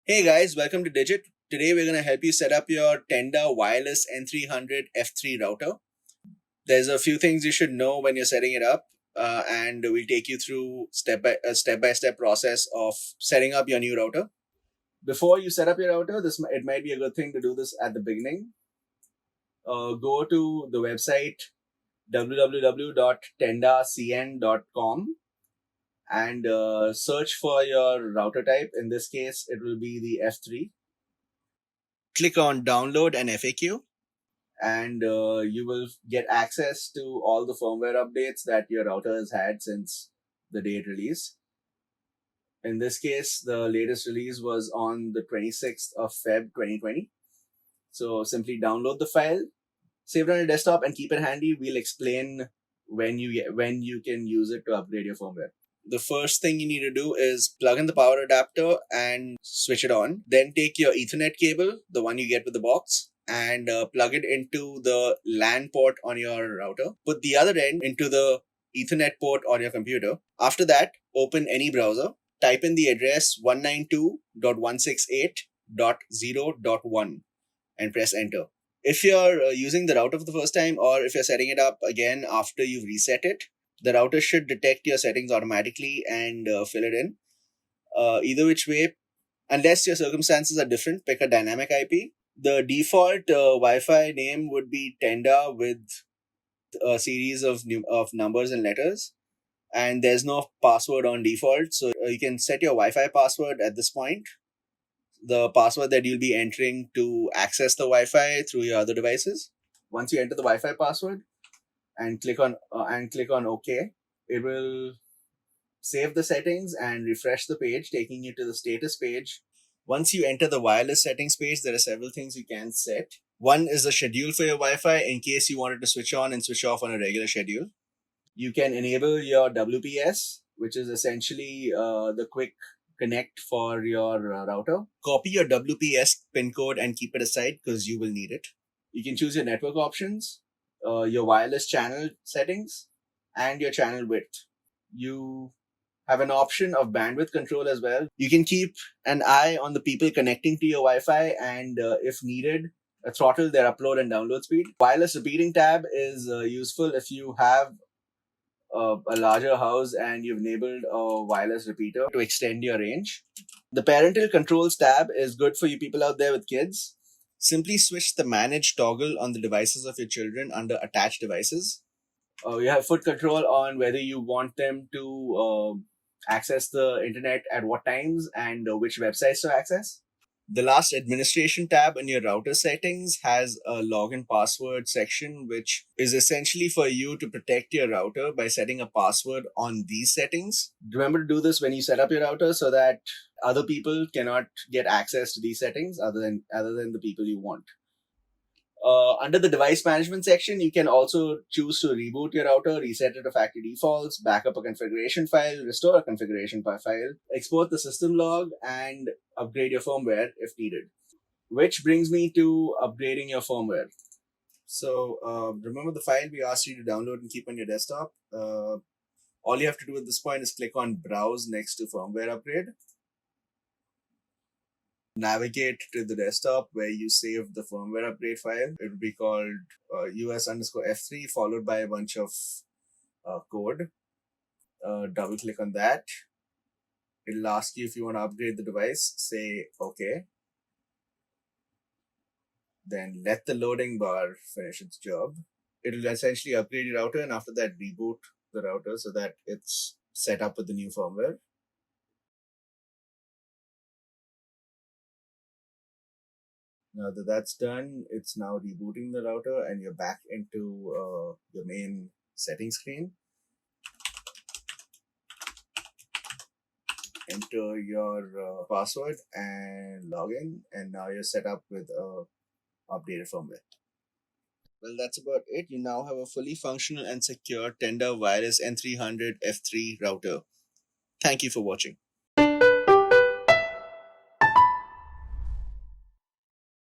Hey guys, welcome to Digit. Today we're going to help you set up your Tenda wireless N300 F3 router. There's a few things you should know when you're setting it up, and we'll take you through step-by-step process of setting up your new router. Before you set up your router, it might be a good thing to do this at the beginning. Go to the website www.tendacn.com and search for your router type. In this case, it will be the F3. Click on Download an FAQ, and you will get access to all the firmware updates that your router has had since the day it released. In this case, the latest release was on the 26th of Feb 2020. So simply download the file, save it on your desktop, and keep it handy. We'll explain when you can use it to upgrade your firmware. The first thing you need to do is plug in the power adapter and switch it on. Then take your Ethernet cable, the one you get with the box, and plug it into the LAN port on your router. Put the other end into the Ethernet port on your computer. After that, open any browser. Type in the address 192.168.0.1 and press enter. If you're using the router for the first time, or if you're setting it up again after you've reset it, the router should detect your settings automatically and fill it in. Either which way, unless your circumstances are different, pick a dynamic IP. The default Wi-Fi name would be Tenda with a series of numbers and letters. And there's no password on default, so you can set your Wi-Fi password at this point. The password that you'll be entering to access the Wi-Fi through your other devices. Once you enter the Wi-Fi password and click on OK, it will save the settings and refresh the page, taking you to the status page. Once you enter the wireless settings page, there are several things you can set. One is the schedule for your Wi-Fi in case you wanted to switch on and switch off on a regular schedule. You can enable your WPS, which is essentially the quick connect for your router. Copy your WPS pin code and keep it aside because you will need it. You can choose your network options, your wireless channel settings, and your channel width. You have an option of bandwidth control as well. You can keep an eye on the people connecting to your Wi-Fi and, if needed, throttle their upload and download speed. Wireless repeating tab is useful if you have a larger house and you've enabled a wireless repeater to extend your range. The parental controls tab is good for you people out there with kids. Simply switch the manage toggle on the devices of your children under attached devices. You have foot control on whether you want them to access the internet at what times and which websites to access. The last administration tab in your router settings has a login password section, which is essentially for you to protect your router by setting a password on these settings. Remember to do this when you set up your router so that other people cannot get access to these settings other than the people you want. Under the device management section, you can also choose to reboot your router, reset it to factory defaults, backup a configuration file, restore a configuration file, export the system log, and upgrade your firmware if needed. Which brings me to upgrading your firmware. So remember the file we asked you to download and keep on your desktop. All you have to do at this point is click on Browse next to Firmware Upgrade. Navigate to the desktop where you save the firmware upgrade file. It will be called US_F3 followed by a bunch of code. Double click on that. It'll ask you if you want to upgrade the device. Say OK. Then let the loading bar finish its job. It'll essentially upgrade your router, and after that reboot the router so that it's set up with the new firmware. Now that that's done, it's now rebooting the router and you're back into your main settings screen. Enter your password and log in, and now you're set up with updated firmware. Well, that's about it. You now have a fully functional and secure Tenda wireless N300 F3 router. Thank you for watching.